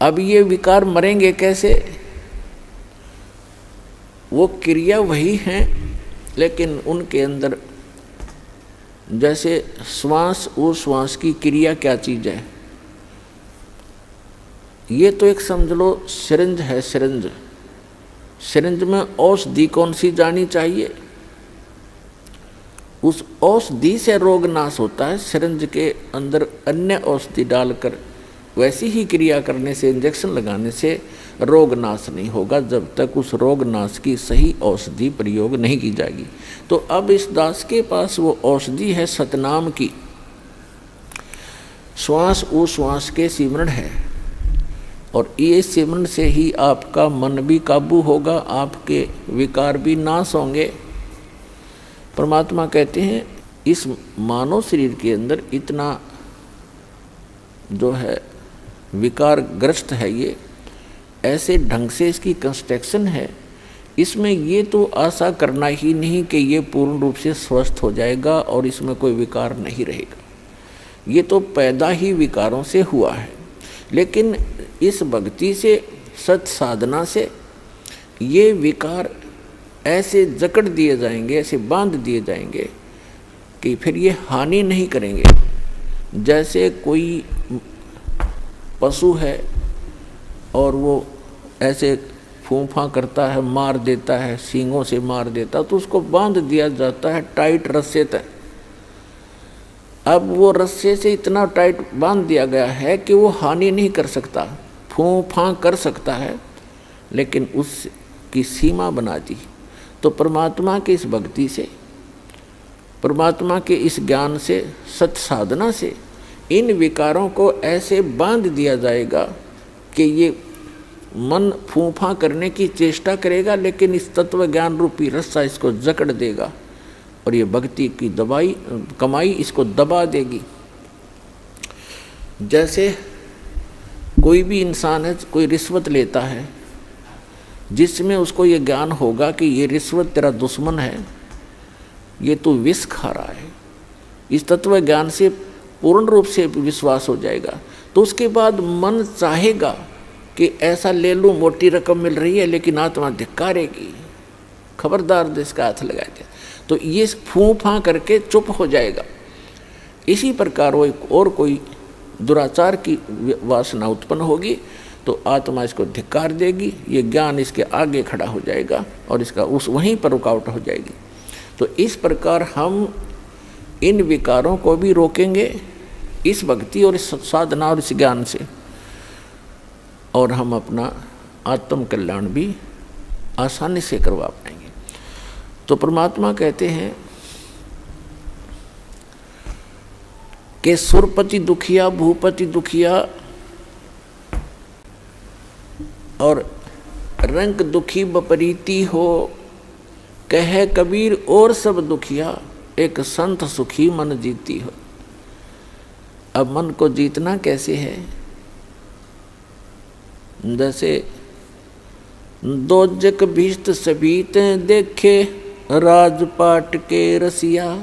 अब ये विकार मरेंगे कैसे? वो क्रिया वही हैं, लेकिन उनके अंदर जैसे श्वास उश्वास की क्रिया क्या चीज़ है? ये तो एक समझ लो सिरिंज है, सिरिंज। सिरिंज में औषधि कौन सी जानी चाहिए? उस औषधि से रोग नाश होता है। सिरिंज के अंदर अन्य औषधि डालकर वैसी ही क्रिया करने से, इंजेक्शन लगाने से रोग नाश नहीं होगा जब तक उस रोग नाश की सही औषधि प्रयोग नहीं की जाएगी। तो अब इस दास के पास वो औषधि है सतनाम की, श्वास उश्वास के सिमरण है, और ये सिमरण से ही आपका मन भी काबू होगा, आपके विकार भी नाश होंगे। परमात्मा कहते हैं इस मानव शरीर के अंदर इतना जो है विकार ग्रस्त है, ये ऐसे ढंग से इसकी कंस्ट्रक्शन है, इसमें ये तो आशा करना ही नहीं कि ये पूर्ण रूप से स्वस्थ हो जाएगा और इसमें कोई विकार नहीं रहेगा। ये तो पैदा ही विकारों से हुआ है। लेकिन इस भक्ति से, सत साधना से ये विकार ऐसे जकड़ दिए जाएंगे, ऐसे बांध दिए जाएंगे कि फिर ये हानि नहीं करेंगे। जैसे कोई पशु है और वो ऐसे फूंफा करता है, मार देता है, सींगों से मार देता, तो उसको बांध दिया जाता है टाइट रस्से तक। अब वो रस्से से इतना टाइट बांध दिया गया है कि वो हानि नहीं कर सकता, फूंफा कर सकता है, लेकिन उसकी सीमा बना दी। तो परमात्मा की इस भक्ति से, परमात्मा के इस ज्ञान से, सत साधना से इन विकारों को ऐसे बांध दिया जाएगा कि ये मन फूंफा करने की चेष्टा करेगा, लेकिन इस तत्व ज्ञान रूपी रस्सा इसको जकड़ देगा और ये भक्ति की कमाई इसको दबा देगी। जैसे कोई भी इंसान है, कोई रिश्वत लेता है, जिसमें उसको ये ज्ञान होगा कि ये रिश्वत तेरा दुश्मन है, ये तो विष खा रहा है, इस तत्व ज्ञान से पूर्ण रूप से विश्वास हो जाएगा, तो उसके बाद मन चाहेगा कि ऐसा ले लूँ, मोटी रकम मिल रही है, लेकिन आत्मा धिक्कारेगी, खबरदार इसका हाथ लगा दे, तो ये फूंफा करके चुप हो जाएगा। इसी प्रकार वो एक और कोई दुराचार की वासना उत्पन्न होगी तो आत्मा इसको धिक्कार देगी, ये ज्ञान इसके आगे खड़ा हो जाएगा और इसका उस वहीं पर रुकावट हो जाएगी। तो इस प्रकार हम इन विकारों को भी रोकेंगे इस भक्ति और इस साधना और इस ज्ञान से, और हम अपना आत्म कल्याण भी आसानी से करवा पाएंगे। तो परमात्मा कहते हैं कि सुरपति दुखिया, भूपति दुखिया और रंग दुखी बपरीती हो, कहे कबीर और सब दुखिया, एक संत सुखी मन जीती हो। अब मन को जीतना कैसे है? जैसे दोजक भीष्ट सबीत देखे, राजपाट के रसिया,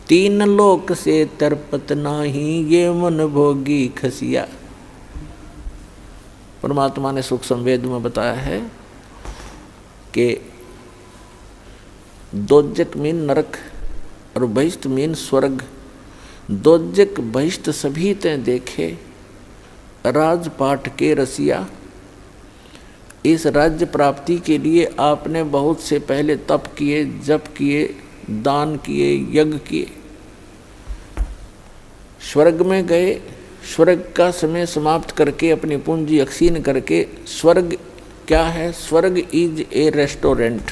तीन लोक से तरपत नाही, ये मन भोगी खसिया। परमात्मा ने सुख संवेद में बताया है कि दोजक मीन नरक और बहिष्ट मीन स्वर्ग। दोजक बहिष्ट सभी ते देखे, राजपाट के रसिया। इस राज्य प्राप्ति के लिए आपने बहुत से पहले तप किए, जप किए, दान किए, यज्ञ किए, स्वर्ग में गए, स्वर्ग का समय समाप्त करके अपनी पूंजी अक्षीण करके, स्वर्ग क्या है? स्वर्ग इज ए रेस्टोरेंट,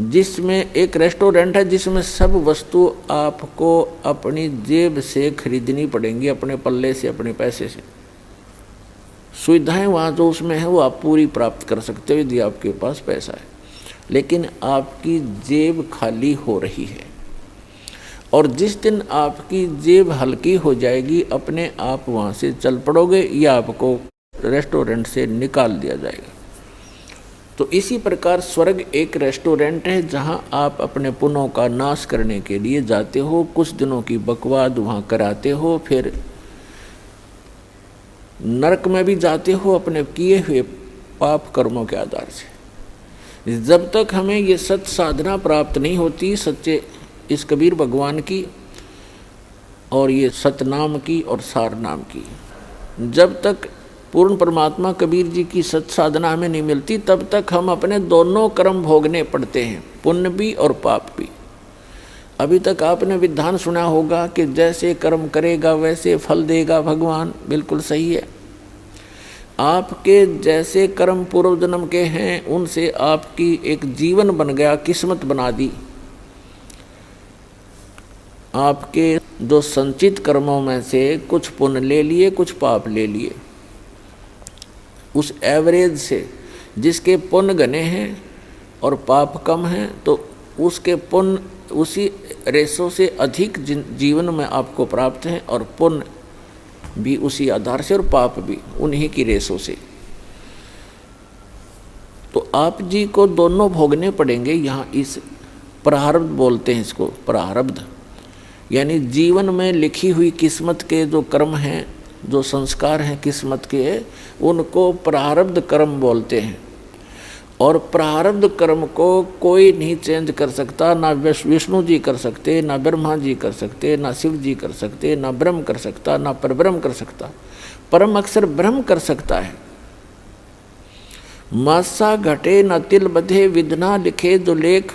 जिसमें एक रेस्टोरेंट है जिसमें सब वस्तु आपको अपनी जेब से खरीदनी पड़ेंगी, अपने पल्ले से, अपने पैसे से। सुविधाएं वहाँ जो उसमें है वो आप पूरी प्राप्त कर सकते हो यदि आपके पास पैसा है, लेकिन आपकी जेब खाली हो रही है। और जिस दिन आपकी जेब हल्की हो जाएगी, अपने आप वहाँ से चल पड़ोगे या आपको रेस्टोरेंट से निकाल दिया जाएगा। तो इसी प्रकार स्वर्ग एक रेस्टोरेंट है जहाँ आप अपने पुण्यों का नाश करने के लिए जाते हो, कुछ दिनों की बकवाद वहाँ कराते हो, फिर नरक में भी जाते हो अपने किए हुए पाप कर्मों के आधार से। जब तक हमें ये सत साधना प्राप्त नहीं होती, सच्चे इस कबीर भगवान की और ये सतनाम की और सार नाम की, जब तक पूर्ण परमात्मा कबीर जी की सत साधना हमें नहीं मिलती, तब तक हम अपने दोनों कर्म भोगने पड़ते हैं, पुण्य भी और पाप भी। अभी तक आपने विधान सुना होगा कि जैसे कर्म करेगा वैसे फल देगा भगवान। बिल्कुल सही है। आपके जैसे कर्म पूर्व जन्म के हैं उनसे आपकी एक जीवन बन गया, किस्मत बना दी। आपके जो संचित कर्मों में से कुछ पुण्य ले लिए, कुछ पाप ले लिए। उस एवरेज से जिसके पुण्य घने हैं और पाप कम हैं, तो उसके पुण्य उसी रेशों से अधिक जीवन में आपको प्राप्त हैं, और पुण्य भी उसी आधार से और पाप भी उन्हीं की रेशों से। तो आप जी को दोनों भोगने पड़ेंगे। यहाँ इस प्रारब्ध बोलते हैं इसको, प्रारब्ध यानी जीवन में लिखी हुई किस्मत के जो कर्म हैं, जो संस्कार हैं किस्मत के, उनको प्रारब्ध कर्म बोलते हैं। और प्रारब्ध कर्म को कोई नहीं चेंज कर सकता, ना विष्णु जी कर सकते, ना ब्रह्मा जी कर सकते, ना शिव जी कर सकते, ना ब्रह्म कर सकता, ना परब्रह्म कर सकता। परम अक्षर ब्रह्म कर सकता है। मासा घटे न तिल बधे, विधना लिखे जो लेख,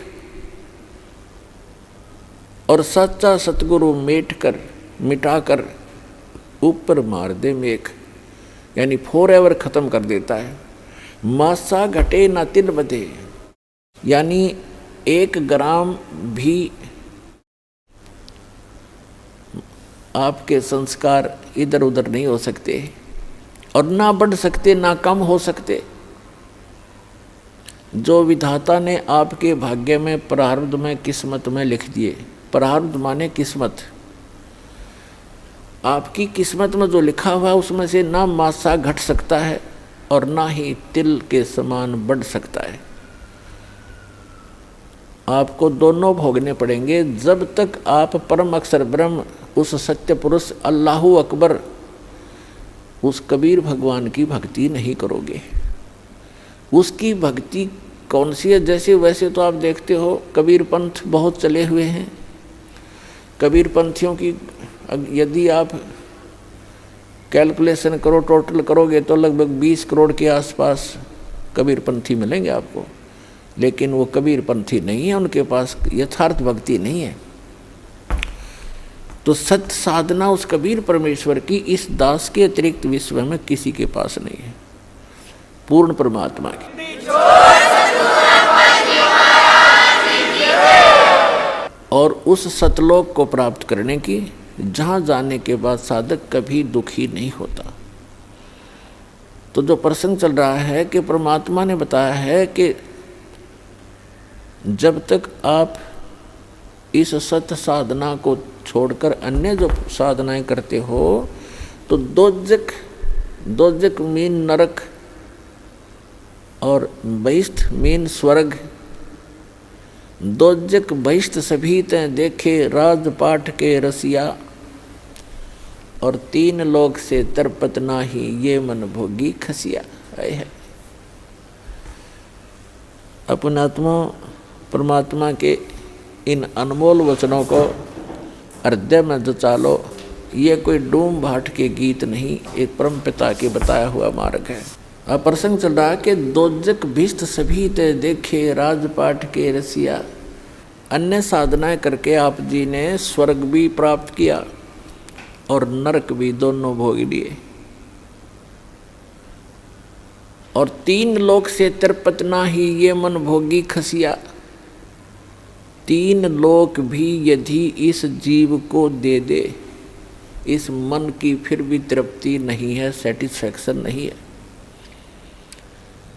और सच्चा सतगुरु मिटाकर ऊपर मार दे मेघ, यानी फॉरएवर खत्म कर देता है। मासा घटे न तिल बधे, यानी 1 ग्राम भी आपके संस्कार इधर उधर नहीं हो सकते, और ना बढ़ सकते ना कम हो सकते। जो विधाता ने आपके भाग्य में, प्रारब्ध में, किस्मत में लिख दिए। प्रारब्ध माने किस्मत। आपकी किस्मत में जो लिखा हुआ उसमें से ना मासा घट सकता है और ना ही तिल के समान बढ़ सकता है। आपको दोनों भोगने पड़ेंगे जब तक आप परम अक्षर ब्रह्म, उस सत्य पुरुष अल्लाहु अकबर, उस कबीर भगवान की भक्ति नहीं करोगे। उसकी भक्ति कौन सी है? जैसे वैसे तो आप देखते हो कबीर पंथ बहुत चले हुए हैं। कबीर पंथियों की यदि आप कैलकुलेशन करो, टोटल करोगे तो लगभग 20 करोड़ के आसपास कबीर पंथी मिलेंगे आपको। लेकिन वो कबीर पंथी नहीं है, उनके पास यथार्थ भक्ति नहीं है। तो सत्य साधना उस कबीर परमेश्वर की इस दास के अतिरिक्त विश्व में किसी के पास नहीं है, पूर्ण परमात्मा की। और उस सतलोक को प्राप्त करने की, जहाँ जाने के बाद साधक कभी दुखी नहीं होता। तो जो प्रसंग चल रहा है कि परमात्मा ने बताया है कि जब तक आप इस सत्य साधना को छोड़कर अन्य जो साधनाएं करते हो, तो दोजक मीन नरक और बहिष्ठ मीन स्वर्ग। दोजक बहिष्ठ सभी तें देखे राजपाट के रसिया, और 3 लोक से तरपत नाही ये मन भोगी खसिया। है अपनात्मा परमात्मा के इन अनमोल वचनों को हृदय में जचा लो। ये कोई डूम भाट के गीत नहीं, एक परम पिता के बताया हुआ मार्ग है। अब प्रसंग चल रहा है कि दोजक भिष्ट सभी ते देखे राजपाट के रसिया। अन्य साधनाएं करके आप जी ने स्वर्ग भी प्राप्त किया और नरक भी, दोनों भोग लिए। और 3 लोक से तिरपत नाही ये मन भोगी खसिया। 3 लोक भी यदि इस जीव को दे दे, इस मन की फिर भी तृप्ति नहीं है, सेटिस्फैक्शन नहीं है।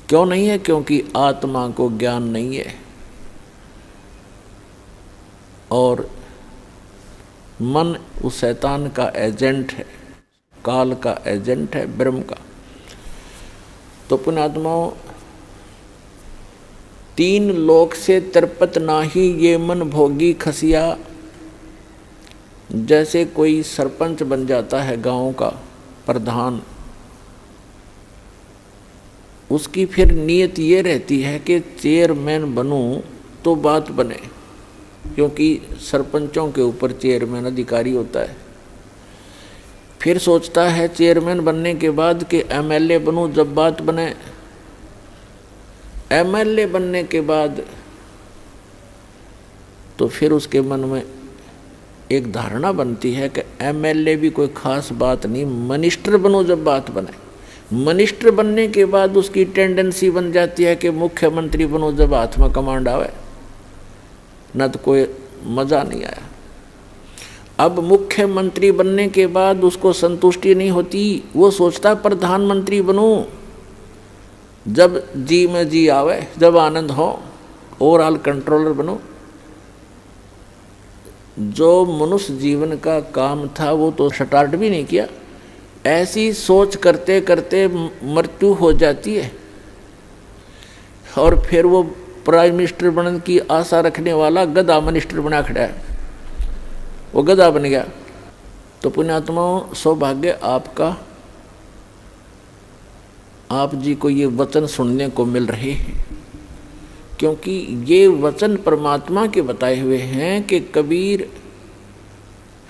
क्यों नहीं है? क्योंकि आत्मा को ज्ञान नहीं है और मन उस शैतान का एजेंट है, काल का एजेंट है, ब्रह्म का। तो पुण्यात्माओं, 3 लोक से तिरपत नाही ये मन भोगी खसिया। जैसे कोई सरपंच बन जाता है गांव का प्रधान, उसकी फिर नीयत ये रहती है कि चेयरमैन बनूं तो बात बने, क्योंकि सरपंचों के ऊपर चेयरमैन अधिकारी होता है। फिर सोचता है चेयरमैन बनने के बाद कि एमएलए बनूं जब बात बने। एमएलए बनने के बाद तो फिर उसके मन में एक धारणा बनती है कि एमएलए भी कोई खास बात नहीं, मिनिस्टर बनूं जब बात बने। मिनिस्टर बनने के बाद उसकी टेंडेंसी बन जाती है कि मुख्यमंत्री बनूं जब हाथ में कमांड आवे, न तो कोई मज़ा नहीं आया। अब मुख्यमंत्री बनने के बाद उसको संतुष्टि नहीं होती, वो सोचता प्रधानमंत्री बनूं जब जी में जी आवे, जब आनंद हो, ओवरऑल कंट्रोलर बनूं। जो मनुष्य जीवन का काम था वो तो स्टार्ट भी नहीं किया। ऐसी सोच करते करते मृत्यु हो जाती है और फिर वो प्राइम मिनिस्टर बनने की आशा रखने वाला गधा मिनिस्टर बना खड़ा है, वो गधा बन गया। तो पुण्यात्माओं, सौभाग्य आपका, आप जी को ये वचन सुनने को मिल रहे हैं, क्योंकि ये वचन परमात्मा के बताए हुए हैं कि कबीर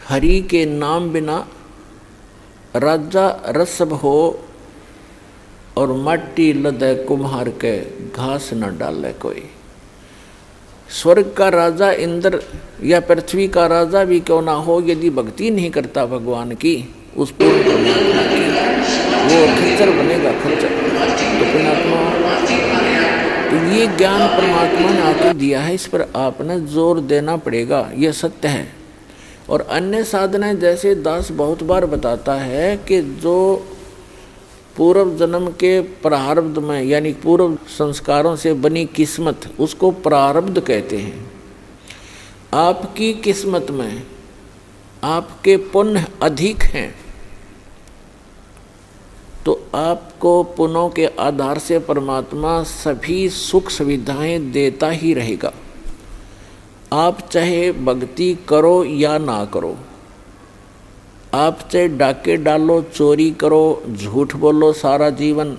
हरि के नाम बिना राजा रसब हो और माटी लदे कुम्हार के घास न डाले कोई। स्वर्ग का राजा इंद्र या पृथ्वी का राजा भी क्यों ना हो, यदि भक्ति नहीं करता भगवान की, उस पूर्ण परमात्मा की, वो खच्चर बनेगा, खच्चर। तो पुण्यात्मा, तो ये ज्ञान परमात्मा ने आके दिया है, इस पर आपने जोर देना पड़ेगा, यह सत्य है। और अन्य साधनाएं जैसे दास बहुत बार बताता है कि जो पूर्व जन्म के प्रारब्ध में, यानी पूर्व संस्कारों से बनी किस्मत, उसको प्रारब्ध कहते हैं। आपकी किस्मत में आपके पुण्य अधिक हैं तो आपको पुण्यों के आधार से परमात्मा सभी सुख सुविधाएं देता ही रहेगा। आप चाहे भक्ति करो या ना करो, आप चाहे डाके डालो, चोरी करो, झूठ बोलो सारा जीवन,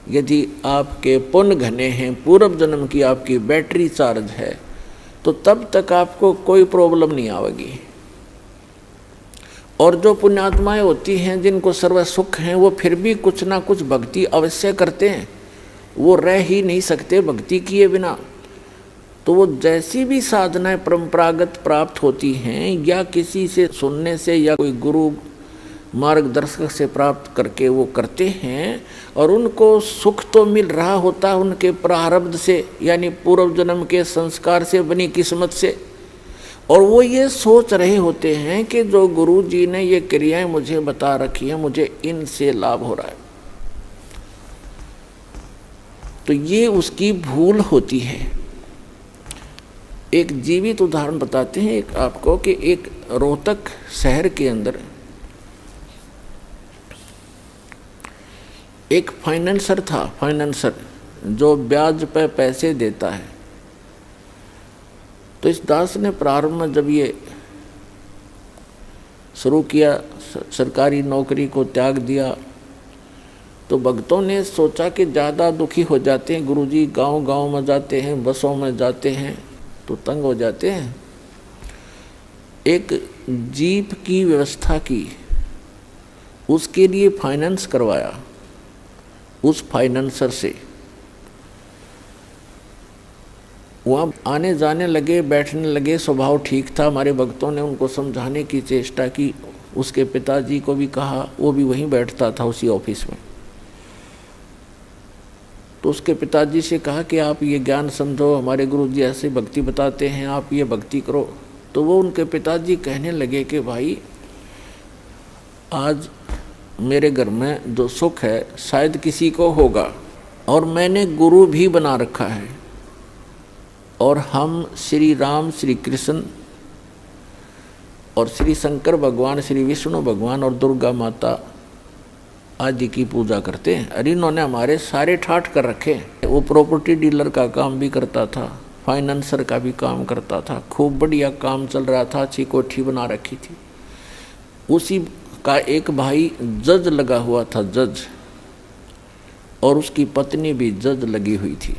यदि आपके पुण्य घने हैं, पूर्व जन्म की आपकी बैटरी चार्ज है, तो तब तक आपको कोई प्रॉब्लम नहीं आएगी। और जो पुण्यात्माएं होती हैं जिनको सर्व सुख हैं, वो फिर भी कुछ ना कुछ भक्ति अवश्य करते हैं, वो रह ही नहीं सकते भक्ति किए बिना। तो वो जैसी भी साधनाएं परंपरागत प्राप्त होती हैं या किसी से सुनने से या कोई गुरु मार्गदर्शक से प्राप्त करके वो करते हैं, और उनको सुख तो मिल रहा होता है उनके प्रारब्ध से, यानी पूर्व जन्म के संस्कार से बनी किस्मत से। और वो ये सोच रहे होते हैं कि जो गुरु जी ने ये क्रियाएं मुझे बता रखी हैं, मुझे इनसे लाभ हो रहा है। तो ये उसकी भूल होती है। एक जीवित उदाहरण बताते हैं एक आपको कि एक रोहतक शहर के अंदर एक फाइनेंसर था, फाइनेंसर जो ब्याज पे पैसे देता है। तो इस दास ने प्रारंभ में जब ये शुरू किया, सरकारी नौकरी को त्याग दिया, तो भक्तों ने सोचा कि ज़्यादा दुखी हो जाते हैं गुरुजी, गांव-गांव में जाते हैं, बसों में जाते हैं तो तंग हो जाते हैं। एक जीप की व्यवस्था की, उसके लिए फाइनेंस करवाया उस फाइनेंसर से। वहाँ आने जाने लगे, बैठने लगे, स्वभाव ठीक था। हमारे भक्तों ने उनको समझाने की चेष्टा की, उसके पिताजी को भी कहा, वो भी वहीं बैठता था उसी ऑफिस में। तो उसके पिताजी से कहा कि आप ये ज्ञान समझो, हमारे गुरु जी ऐसे भक्ति बताते हैं, आप ये भक्ति करो। तो वो उनके पिताजी कहने लगे कि भाई आज मेरे घर में जो सुख है शायद किसी को होगा, और मैंने गुरु भी बना रखा है, और हम श्री राम, श्री कृष्ण और श्री शंकर भगवान, श्री विष्णु भगवान और दुर्गा माता आदि की पूजा करते हैं। अरे इन्होंने हमारे सारे ठाठ कर रखे। वो प्रॉपर्टी डीलर का काम भी करता था, फाइनेंसर का भी काम करता था, खूब बढ़िया काम चल रहा था, अच्छी कोठी बना रखी थी। उसी का एक भाई जज लगा हुआ था, जज, और उसकी पत्नी भी जज लगी हुई थी।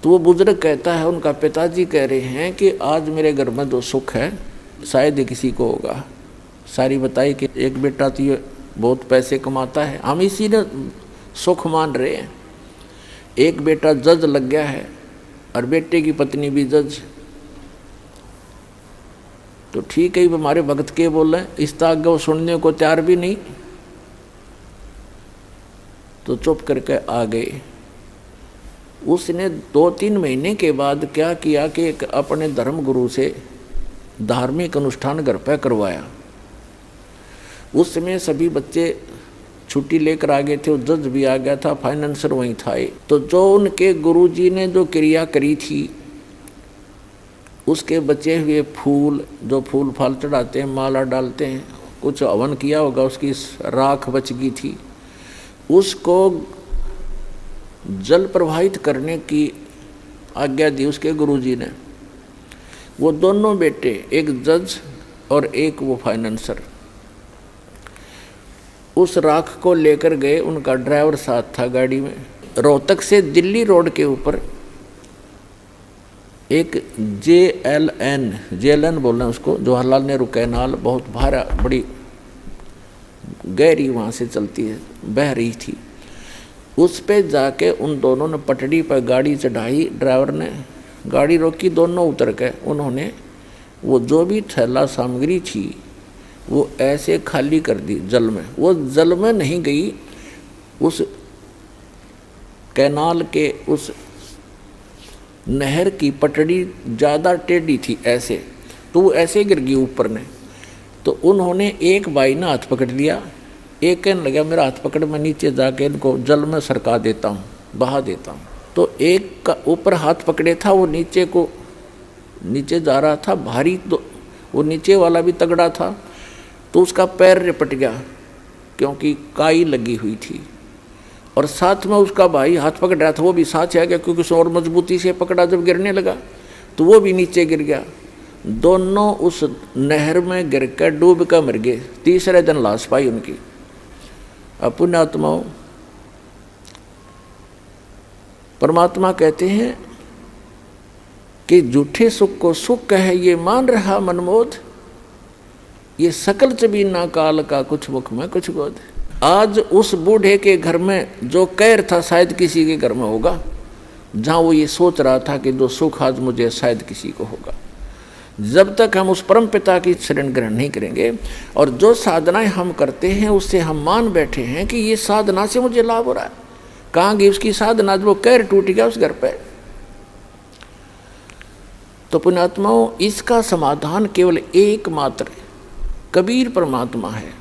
तो वो बुजुर्ग कहता है, उनका पिताजी कह रहे हैं कि आज मेरे घर में जो सुख है शायद ही किसी को होगा। सारी बताई कि एक बेटा तो ये बहुत पैसे कमाता है, हम इसी ने सुख मान रहे हैं। एक बेटा जज लग गया है और बेटे की पत्नी भी जज। तो ठीक है, हमारे भक्त के बोल रहे हैं, इस ताक वो सुनने को तैयार भी नहीं, तो चुप करके आ गए। उसने 2-3 महीने के बाद क्या किया कि एक अपने धर्म गुरु से धार्मिक अनुष्ठान घर पर करवाया। उस समय सभी बच्चे छुट्टी लेकर आ गए थे, वो जज भी आ गया था, फाइनेंसर वहीं था। तो जो उनके गुरुजी ने जो क्रिया करी थी, उसके बचे हुए फूल, जो फूल फाल चढ़ाते हैं, माला डालते हैं, कुछ हवन किया होगा, उसकी राख बच गई थी, उसको जल प्रवाहित करने की आज्ञा दी उसके गुरुजी ने। वो दोनों बेटे, एक जज और एक वो फाइनेंसर, उस राख को लेकर गए। उनका ड्राइवर साथ था गाड़ी में। रोहतक से दिल्ली रोड के ऊपर एक JLN बोल रहे हैं उसको, जवाहरलाल नेहरू कैनाल, बहुत भारा, बड़ी गहरी वहाँ से चलती है, बह रही थी। उस पे जाके उन दोनों ने पटड़ी पर गाड़ी चढ़ाई। ड्राइवर ने गाड़ी रोकी, दोनों उतर के उन्होंने वो जो भी थैला सामग्री थी वो ऐसे खाली कर दी जल में। वो जल में नहीं गई, उस कैनाल के उस नहर की पटड़ी ज़्यादा टेढ़ी थी ऐसे, तो वो ऐसे गिर गई ऊपर ने। तो उन्होंने, एक भाई ने हाथ पकड़ लिया, एक कहने लगा मेरा हाथ पकड़, मैं नीचे जाके इनको जल में सरका देता हूँ, बहा देता हूँ। तो एक का ऊपर हाथ पकड़े था, वो नीचे जा रहा था भारी, तो वो नीचे वाला भी तगड़ा था, तो उसका पैर रिपट गया क्योंकि काई लगी हुई थी। और साथ में उसका भाई हाथ पकड़ रहा था, वो भी साथ आ गया क्योंकि उसने और मजबूती से पकड़ा। जब गिरने लगा तो वो भी नीचे गिर गया। दोनों उस नहर में गिर कर डूब कर मर गए। तीसरे दिन लाश पाई उनकी। पुण्यात्माओं, परमात्मा कहते हैं कि झूठे सुख को सुख कहे ये मान रहा मनमोद, ये सकल चबीना काल का कुछ मुख में कुछ गोद। आज उस बूढ़े के घर में जो कहर था शायद किसी के घर में होगा, जहाँ वो ये सोच रहा था कि जो सुख आज मुझे शायद किसी को होगा। जब तक हम उस परम पिता की शरण ग्रहण नहीं करेंगे और जो साधनाएं हम करते हैं उससे हम मान बैठे हैं कि ये साधना से मुझे लाभ हो रहा है, कहाँ गई उसकी साधना? वो कहर टूट गया उस घर पे। तो पुण्यात्माओं, इसका समाधान केवल एकमात्र कबीर परमात्मा है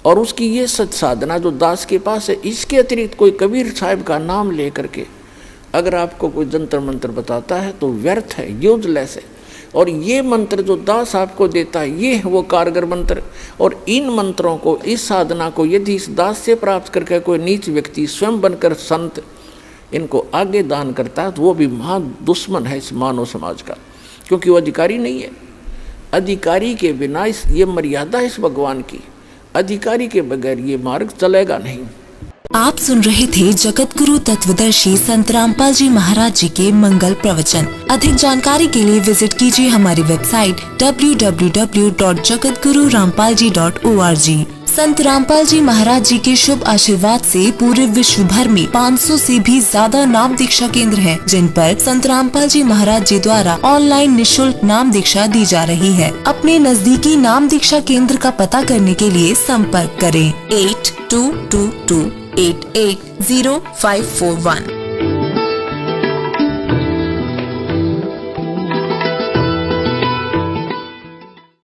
और उसकी ये सच साधना जो दास के पास है। इसके अतिरिक्त कोई कबीर साहब का नाम लेकर के अगर आपको कोई जंतर मंत्र बताता है तो व्यर्थ है, यूजलेस है। और ये मंत्र जो दास आपको देता है ये है वो कारगर मंत्र। और इन मंत्रों को, इस साधना को यदि इस दास से प्राप्त करके कोई नीच व्यक्ति स्वयं बनकर संत इनको आगे दान करता है तो वो भी महा दुश्मन है इस मानव समाज का, क्योंकि वो अधिकारी नहीं है। अधिकारी के बिना ये मर्यादा इस भगवान की, अधिकारी के बगैर ये मार्ग चलेगा नहीं। आप सुन रहे थे जगत गुरु तत्वदर्शी संत रामपाल जी महाराज जी के मंगल प्रवचन। अधिक जानकारी के लिए विजिट कीजिए हमारी वेबसाइट www.jagatgururampalji.org। संत रामपाल जी महाराज जी के शुभ आशीर्वाद से पूरे विश्व भर में 500 से भी ज्यादा नाम दीक्षा केंद्र हैं, जिन पर संत रामपाल जी महाराज जी द्वारा ऑनलाइन निशुल्क नाम दीक्षा दी जा रही है। अपने नजदीकी नाम दीक्षा केंद्र का पता करने के लिए संपर्क करें 8222880541।